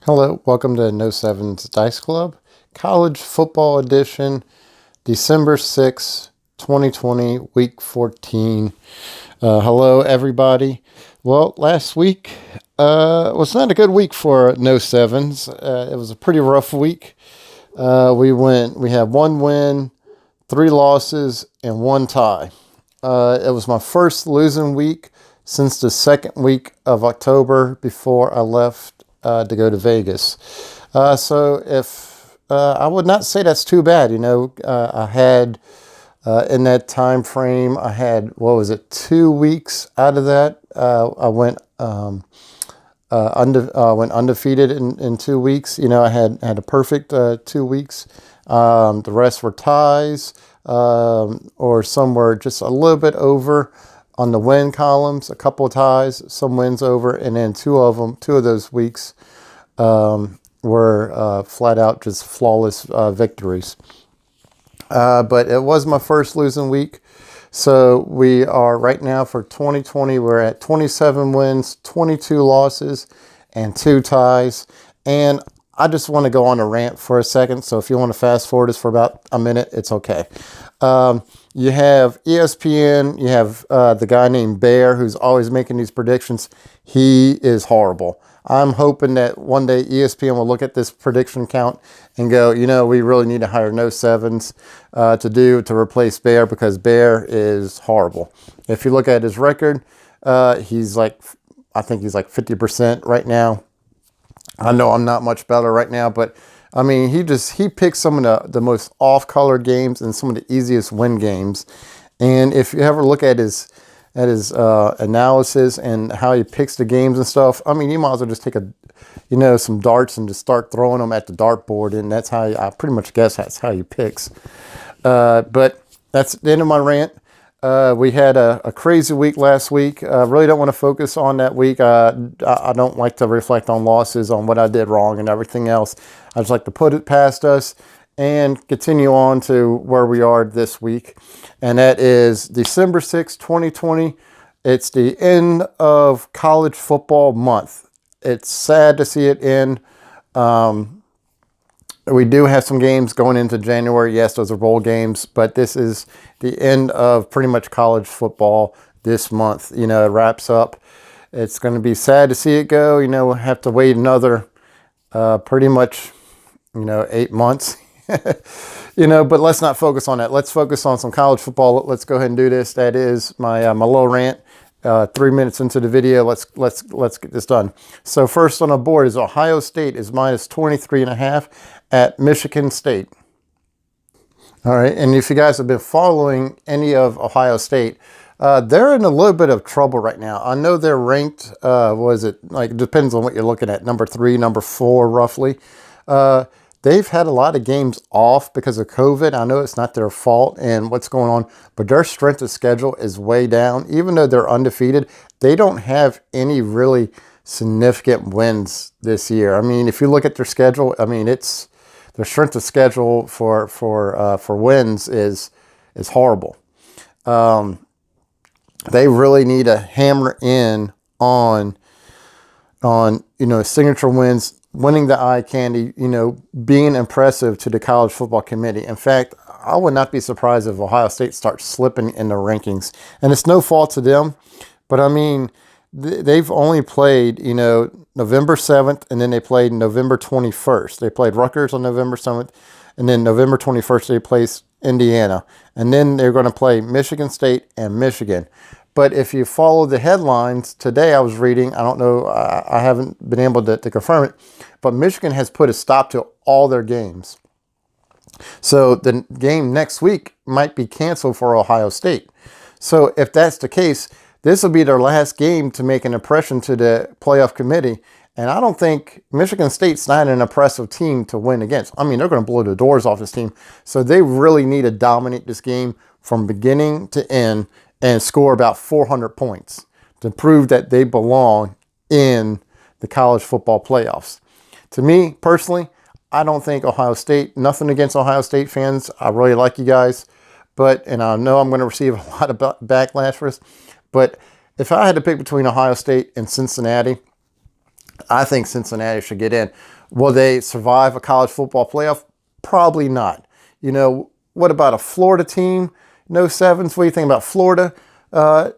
Hello, welcome to No Sevens Dice Club, College Football Edition, December 6th, 2020, Week 14. Hello, everybody. Well, last week was not a good week for No Sevens. It was a pretty rough week. We had one win, three losses, and one tie. It was my first losing week since the second week of October before I left to go to Vegas. So if I would not say that's too bad. I had in that time frame, I had, what was it, 2 weeks out of that. I went went undefeated in 2 weeks. I had a perfect 2 weeks. The rest were ties, or some were just a little bit over on the win columns, a couple of ties, some wins over, and then two of those weeks were flat out just flawless victories. But it was my first losing week. So we are right now for 2020, we're at 27 wins, 22 losses, and 2 ties. And I just want to go on a rant for a second. So if you want to fast forward this for about a minute, it's okay. You have ESPN, you have the guy named Bear who's always making these predictions. He is horrible. I'm hoping that one day ESPN will look at this prediction count and go, we really need to hire No Sevens to replace Bear, because Bear is horrible. If you look at his record, I think he's like 50% right now. I know I'm not much better right now, but I mean, he picks some of the most off-color games and some of the easiest win games. And if you ever look at his analysis and how he picks the games and stuff, I mean, you might as well just take some darts and just start throwing them at the dartboard, and that's how I pretty much guess that's how he picks. But that's the end of my rant. We had a crazy week last week. I really don't want to focus on that week. I don't like to reflect on losses, on what I did wrong and everything else. I just like to put it past us and continue on to where we are this week. And that is December 6th, 2020. It's the end of college football month. It's sad to see it end. We do have some games going into January. Yes, those are bowl games, but this is the end of pretty much college football this month. It wraps up. It's going to be sad to see it go. We'll have to wait another pretty much, 8 months. But let's not focus on that. Let's focus on some college football. Let's go ahead and do this. That is my little rant. 3 minutes into the video, let's get this done. So first on the board is Ohio State is minus 23.5 at Michigan State. All right, and if you guys have been following any of Ohio State, they're in a little bit of trouble right now. I know they're ranked, it depends on what you're looking at, number 3, number 4, roughly. They've had a lot of games off because of COVID. I know it's not their fault and what's going on, but their strength of schedule is way down. Even though they're undefeated, they don't have any really significant wins this year. I mean, if you look at their schedule, I mean, it's their strength of schedule for wins is horrible. They really need to hammer in on signature wins, winning the eye candy, being impressive to the college football committee. In fact, I would not be surprised if Ohio State starts slipping in the rankings. And it's no fault to them, but I mean, they've only played, November 7th, and then they played November 21st. They played Rutgers on November 7th, and then November 21st, they played Indiana. And then they're going to play Michigan State and Michigan. But if you follow the headlines today, I was reading, I don't know, I haven't been able to confirm it, but Michigan has put a stop to all their games. So the game next week might be canceled for Ohio State. So if that's the case, this will be their last game to make an impression to the playoff committee. And I don't think Michigan State's not an impressive team to win against. I mean, they're going to blow the doors off this team. So they really need to dominate this game from beginning to end and score about 400 points to prove that they belong in the college football playoffs. To me, personally, I don't think Ohio State, nothing against Ohio State fans. I really like you guys, and I know I'm going to receive a lot of backlash for this, but if I had to pick between Ohio State and Cincinnati, I think Cincinnati should get in. Will they survive a college football playoff? Probably not. You know, what about a Florida team? No sevens. What do you think about Florida? I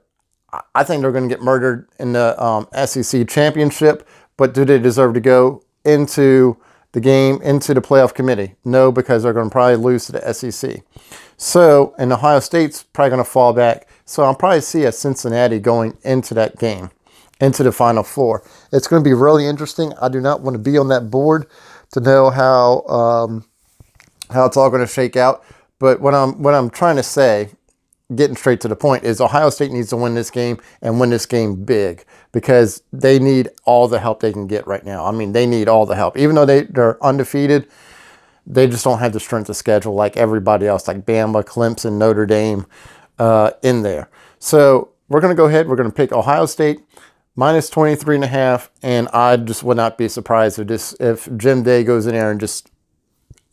think they're going to get murdered in the SEC championship, but do they deserve to go into the game, into the playoff committee? No, because they're going to probably lose to the SEC. So, and Ohio State's probably going to fall back. So I'll probably see a Cincinnati going into that game, into the Final Four. It's going to be really interesting. I do not want to be on that board to know how it's all going to shake out. But what I'm trying to say, getting straight to the point, is Ohio State needs to win this game and win this game big, because they need all the help they can get right now. I mean, they need all the help. Even though they're undefeated, they just don't have the strength of schedule like everybody else, like Bama, Clemson, Notre Dame in there. So we're going to go ahead. We're going to pick Ohio State minus 23.5, and I just would not be surprised if Jim Day goes in there and just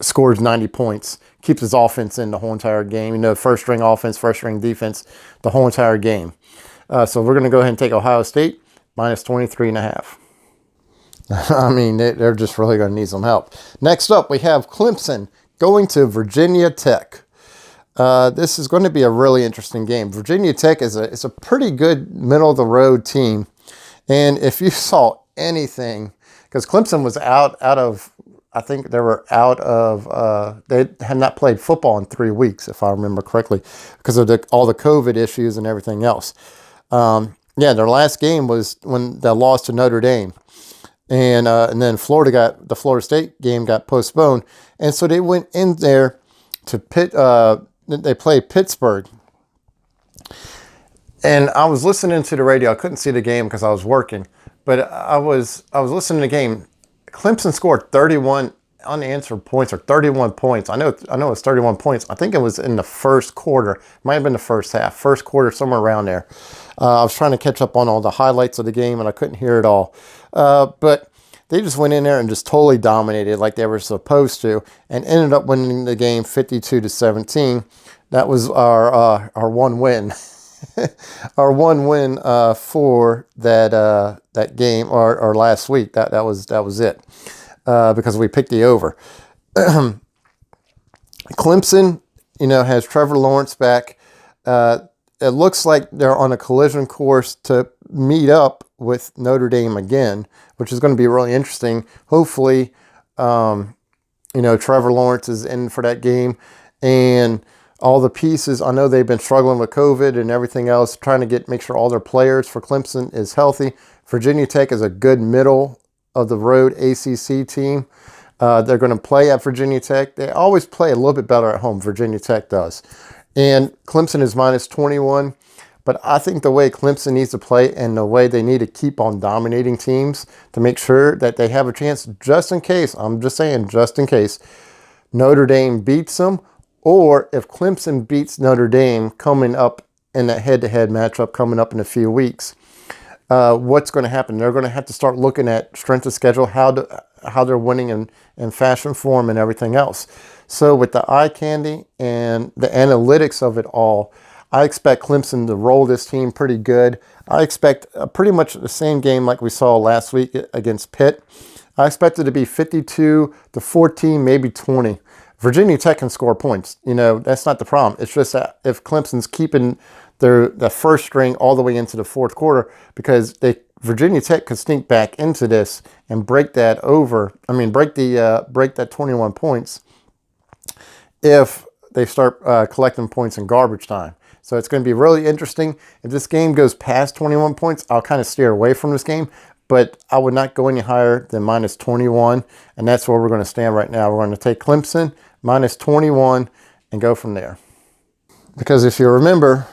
scores 90 points, keeps his offense in the whole entire game. You know, first string offense, first string defense, the whole entire game. So we're going to go ahead and take Ohio State minus 23.5. I mean, they're just really going to need some help. Next up, we have Clemson going to Virginia Tech. This is going to be a really interesting game. Virginia Tech is a pretty good middle-of-the-road team. And if you saw anything, because Clemson was out of, I think they were out of, they had not played football in 3 weeks, if I remember correctly, because of all the COVID issues and everything else. Yeah, their last game was when they lost to Notre Dame. And then the Florida State game got postponed. And so they went in there to they played Pittsburgh. And I was listening to the radio. I couldn't see the game because I was working. But I was listening to the game. Clemson scored 31 unanswered points, or 31 points. I know it's 31 points. I think it was in the first quarter. It might have been the first half. First quarter, somewhere around there. I was trying to catch up on all the highlights of the game, and I couldn't hear it all. But they just went in there and just totally dominated like they were supposed to, and ended up winning the game 52-17. That was our one win. Our one win for that game, or last week. That was it, because we picked the over. Clemson, has Trevor Lawrence back. It looks like they're on a collision course to meet up with Notre Dame again, which is going to be really interesting. Hopefully, Trevor Lawrence is in for that game, and all the pieces. I know they've been struggling with COVID and everything else, trying to make sure all their players for Clemson is healthy. Virginia Tech is a good middle of the road ACC team. They're going to play at Virginia Tech. They always play a little bit better at home, Virginia Tech does. And Clemson is minus 21. But I think the way Clemson needs to play, and the way they need to keep on dominating teams to make sure that they have a chance, just in case, I'm just saying, just in case, Notre Dame beats them, or if Clemson beats Notre Dame coming up in that head-to-head matchup coming up in a few weeks, what's going to happen? They're going to have to start looking at strength of schedule, how they're winning in fashion, form, and everything else. So with the eye candy and the analytics of it all, I expect Clemson to roll this team pretty good. I expect pretty much the same game like we saw last week against Pitt. I expect it to be 52-14, maybe 20. Virginia Tech can score points. That's not the problem. It's just that if Clemson's keeping the first string all the way into the fourth quarter, because Virginia Tech could sneak back into this and break that 21 points if they start collecting points in garbage time. So it's going to be really interesting. If this game goes past 21 points, I'll kind of steer away from this game. But I would not go any higher than minus 21. And that's where we're going to stand right now. We're going to take Clemson minus 21 and go from there. Because if you remember,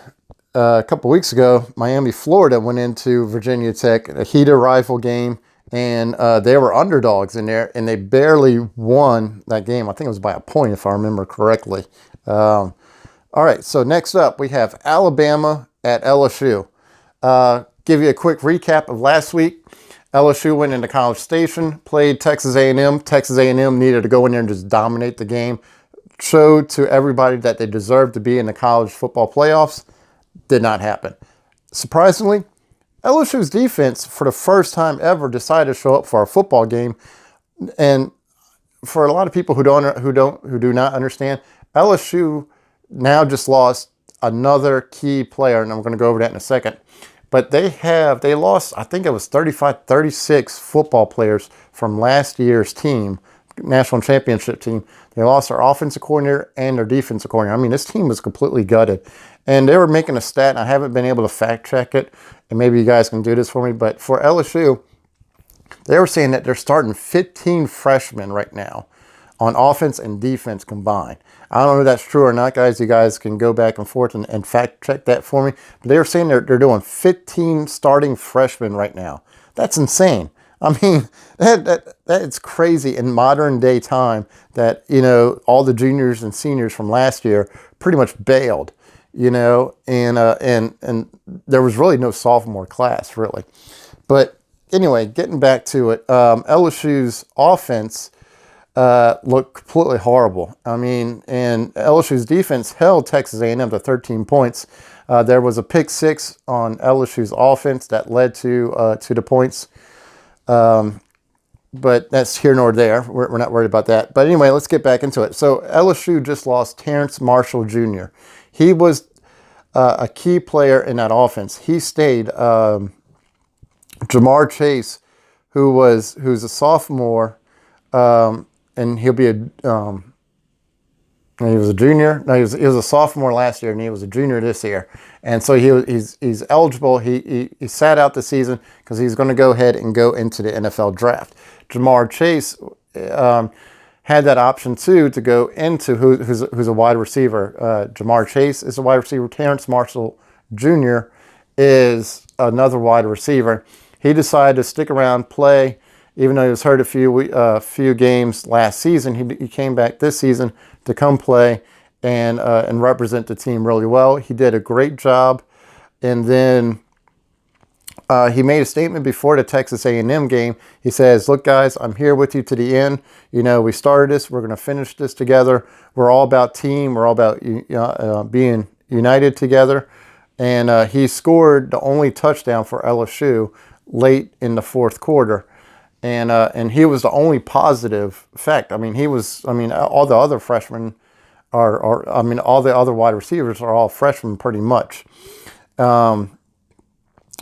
a couple weeks ago, Miami, Florida went into Virginia Tech, a heated rival game. And they were underdogs in there, and they barely won that game. I think it was by a point, if I remember correctly. All right, so next up, we have Alabama at LSU. Give you a quick recap of last week. LSU went into College Station, played Texas A&M. Texas A&M needed to go in there and just dominate the game. Showed to everybody that they deserved to be in the college football playoffs. Did not happen. Surprisingly, LSU's defense, for the first time ever, decided to show up for a football game. And for a lot of people who do not understand, LSU now just lost another key player, and I'm going to go over that in a second. But they lost, I think it was 35, 36 football players from last year's team, national championship team. They lost their offensive coordinator and their defensive coordinator. I mean, this team was completely gutted. And they were making a stat, and I haven't been able to fact check it, and maybe you guys can do this for me, but for LSU, they were saying that they're starting 15 freshmen right now on offense and defense combined. I don't know if that's true or not, guys. You guys can go back and forth and fact check that for me. But they were saying they're doing 15 starting freshmen right now. That's insane. I mean, that's crazy in modern day time that, you know, all the juniors and seniors from last year pretty much bailed, you know, and there was really no sophomore class, really. But anyway, getting back to it, LSU's offense looked completely horrible. I mean, and LSU's defense held Texas A&M to 13 points. There was a pick six on LSU's offense that led to the points. But that's here nor there. We're not worried about that. But anyway, let's get back into it. So LSU just lost Terrence Marshall Jr. He was a key player in that offense. He stayed. Jamar Chase, who's a sophomore, and he'll be he was a junior. No, he was a sophomore last year, and he was a junior this year. And so he's eligible. He sat out the season because he's going to go ahead and go into the NFL draft. Jamar Chase had that option too to go into who's a wide receiver. Jamar Chase is a wide receiver. Terrence Marshall Jr. is another wide receiver. He decided to stick around, play, even though he was hurt a few games last season. He came back this season to come play and represent the team really well. He did a great job, and then he made a statement before the Texas A&M game. He says, "Look, guys, I'm here with you to the end. You know, we started this. We're going to finish this together. We're all about team. We're all about being united together." And he scored the only touchdown for LSU late in the fourth quarter. And he was the only positive fact. I mean, all the other freshmen all the other wide receivers are all freshmen pretty much.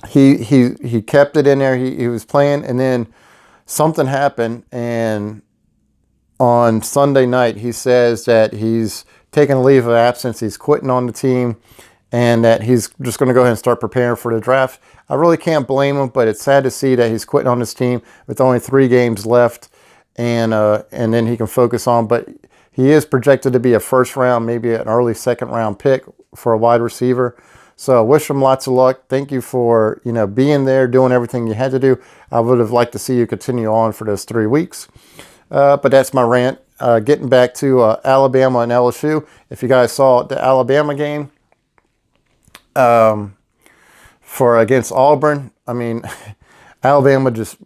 He kept it in there. He was playing, and then something happened. And on Sunday night, he says that he's taking a leave of absence. He's quitting on the team, and that he's just going to go ahead and start preparing for the draft. I really can't blame him, but it's sad to see that he's quitting on his team with only 3 games left, and then he can focus on. But he is projected to be a first round, maybe an early second round pick for a wide receiver. So I wish him lots of luck. Thank you for being there, doing everything you had to do. I would have liked to see you continue on for those 3 weeks. But that's my rant. Getting back to Alabama and LSU. If you guys saw the Alabama game, for against Auburn, I mean, Alabama just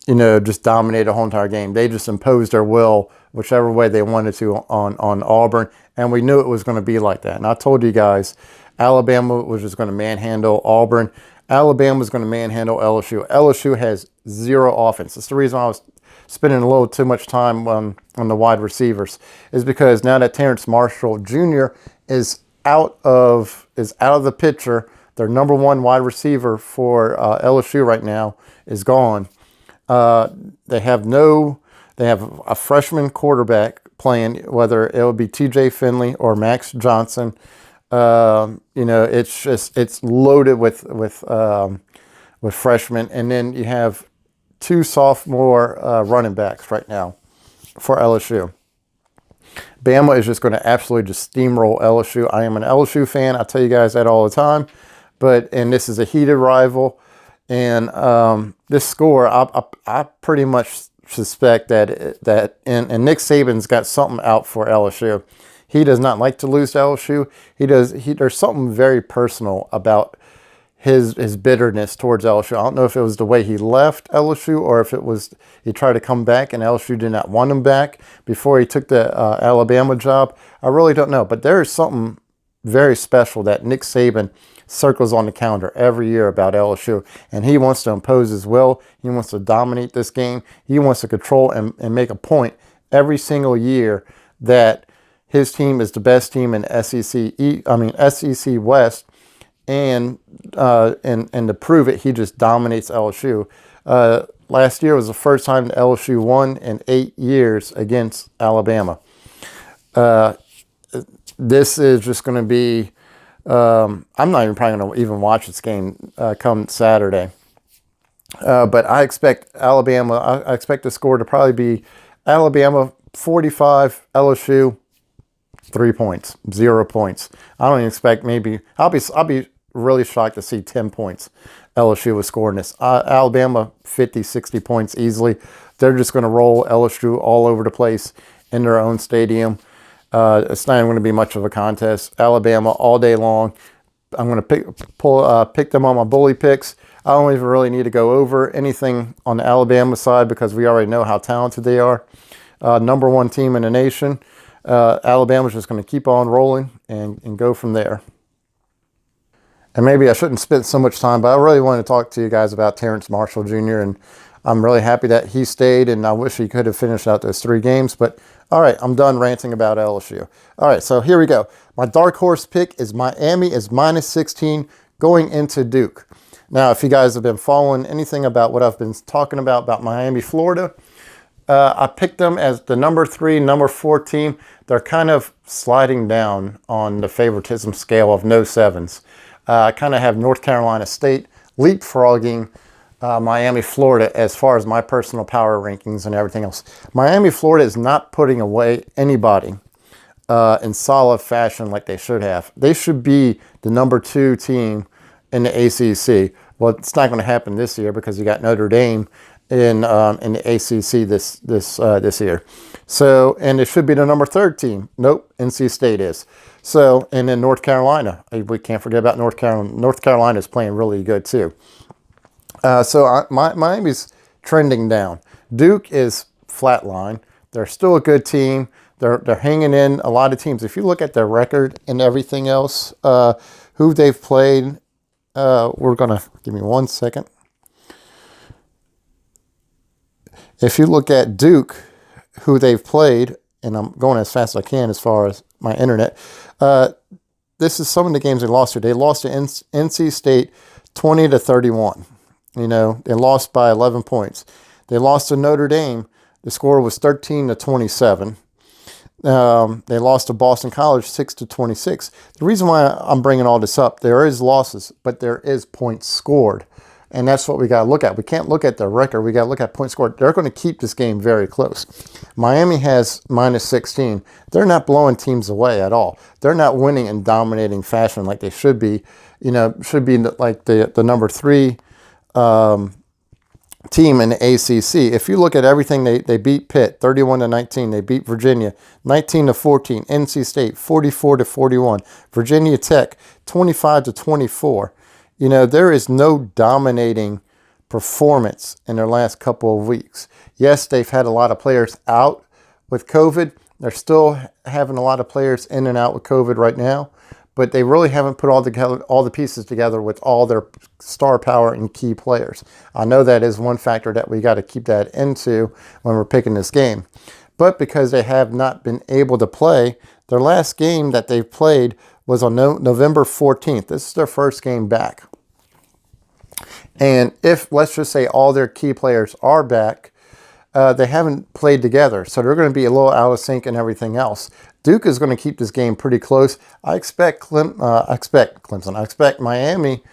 dominated the whole entire game. They just imposed their will whichever way they wanted to on Auburn, and we knew it was going to be like that. And I told you guys, Alabama was just going to manhandle Auburn. Alabama was going to manhandle LSU. LSU has 0 offense. That's the reason I was spending a little too much time on the wide receivers, is because now that Terrence Marshall Jr. is out of the picture, their number 1 wide receiver for LSU right now is gone. They have a freshman quarterback playing, whether it would be TJ Finley or Max Johnson. It's loaded with freshmen, and then you have 2 sophomore running backs right now for LSU. Bama is just going to absolutely just steamroll LSU. I am an LSU fan. I tell you guys that all the time. And this is a heated rival. And this score, I pretty much suspect that and Nick Saban's got something out for LSU. He does not like to lose to LSU. There's something very personal about his bitterness towards LSU. I don't know if it was the way he left LSU, or if it was he tried to come back and LSU did not want him back before he took the Alabama job. I really don't know. But there is something very special that Nick Saban circles on the calendar every year about LSU. And he wants to impose his will. He wants to dominate this game. He wants to control and make a point every single year that his team is the best team in SEC West. And to prove it, he just dominates LSU. Last year was the first time LSU won in 8 years against Alabama. This is just going to be, I'm not even probably going to even watch this game come Saturday. But I expect Alabama, I expect the score to probably be Alabama 45, LSU 3 points, 0 points. I don't even expect I'll be really shocked to see 10 points. LSU was scoring this. Alabama 50, 60 points easily. They're just going to roll LSU all over the place in their own stadium. It's not even going to be much of a contest. Alabama all day long. I'm going to pick them on my bully picks. I don't even really need to go over anything on the Alabama side because we already know how talented they are. Number 1 team in the nation. Alabama's just going to keep on rolling and go from there. And maybe I shouldn't spend so much time, but I really wanted to talk to you guys about Terrence Marshall Jr. And I'm really happy that he stayed, and I wish he could have finished out those 3 games. But all right, I'm done ranting about LSU. All right, so here we go. My dark horse pick is Miami is -16 going into Duke. Now, if you guys have been following anything about what I've been talking about Miami, Florida, I picked them as the number 3, number 4 team. They're kind of sliding down on the favoritism scale of no 7s. I kind of have North Carolina State leapfrogging Miami, Florida as far as my personal power rankings and everything else. Miami, Florida is not putting away anybody in solid fashion like they should have. They should be the number 2 team in the ACC. Well, it's not going to happen this year because you got Notre Dame in the ACC this year. So, and it should be the number 3 team. Nope, NC State is. So, and then North Carolina. We can't forget about North Carolina. North Carolina is playing really good too. Miami's trending down. Duke is flatline. They're still a good team. They're hanging in a lot of teams. If you look at their record and everything else, who they've played, we're gonna give me 1 second. If you look at Duke, who they've played, and I'm going as fast as I can as far as my internet. This is some of the games they lost to. They lost to NC State 20-31. You know, they lost by 11 points. They lost to Notre Dame. The score was 13-27. They lost to Boston College 6-26. The reason why I'm bringing all this up, there is losses, but there is points scored. And that's what we got to look at. We can't look at the record. We got to look at points scored. They're going to keep this game very close. Miami has -16. They're not blowing teams away at all. They're not winning in dominating fashion like they should be. You know, should be like the number 3 team in the ACC. If you look at everything, they beat Pitt 31-19. They beat Virginia 19-14. NC State 44-41. Virginia Tech 25-24. You know, there is no dominating performance in their last couple of weeks. Yes, they've had a lot of players out with COVID. They're still having a lot of players in and out with COVID right now, but they really haven't put all the pieces together with all their star power and key players. I know that is one factor that we got to keep that into when we're picking this game. But because they have not been able to play, their last game that they've played was on November 14th. This is their first game back. And if, let's just say, all their key players are back, they haven't played together. So they're going to be a little out of sync and everything else. Duke is going to keep this game pretty close. I expect Clemson. I expect Miami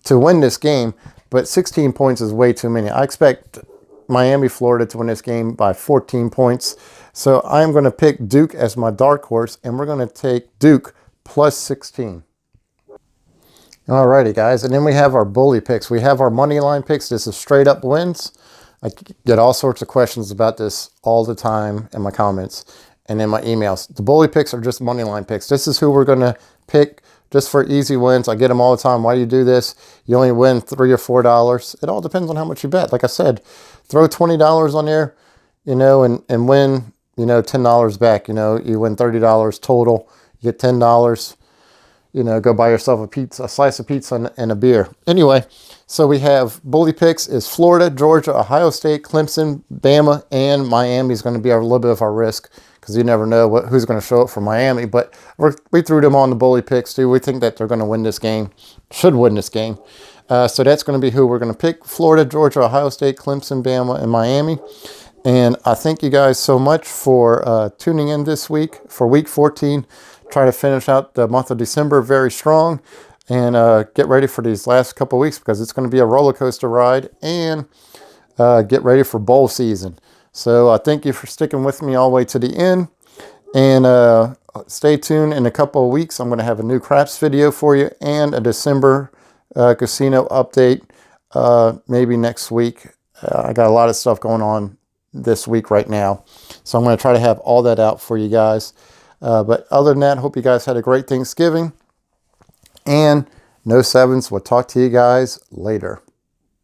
to win this game, but 16 points is way too many. I expect Miami, Florida to win this game by 14 points. So I'm going to pick Duke as my dark horse, and we're going to take Duke +16. Alrighty, guys, and then we have our bully picks. We have our money line picks. This is straight up wins. I get all sorts of questions about this all the time in my comments and in my emails. The bully picks are just money line picks. This is who we're going to pick just for easy wins. I get them all the time. Why do you do this? You only win $3 or $4. It all depends on how much you bet. Like I said, throw $20 on there, you know, and win, you know, $10 back. You know, you win $30 total. You get $10. go buy yourself a slice of pizza and a beer. Anyway, so we have bully picks is Florida, Georgia, Ohio State, Clemson, Bama, and Miami is going to be a little bit of our risk because you never know who's going to show up for Miami. But we threw them on the bully picks too. We think that they're going to win this game, should win this game. So that's going to be who we're going to pick: Florida, Georgia, Ohio State, Clemson, Bama, and Miami. And I thank you guys so much for tuning in this week for Week 14. Try to finish out the month of December very strong and get ready for these last couple of weeks because it's going to be a roller coaster ride, and get ready for bowl season. So thank you for sticking with me all the way to the end, and stay tuned. In a couple of weeks, I'm going to have a new craps video for you and a December casino update maybe next week. I got a lot of stuff going on this week right now, so I'm going to try to have all that out for you guys. But other than that, hope you guys had a great Thanksgiving, and no sevens. We'll talk to you guys later.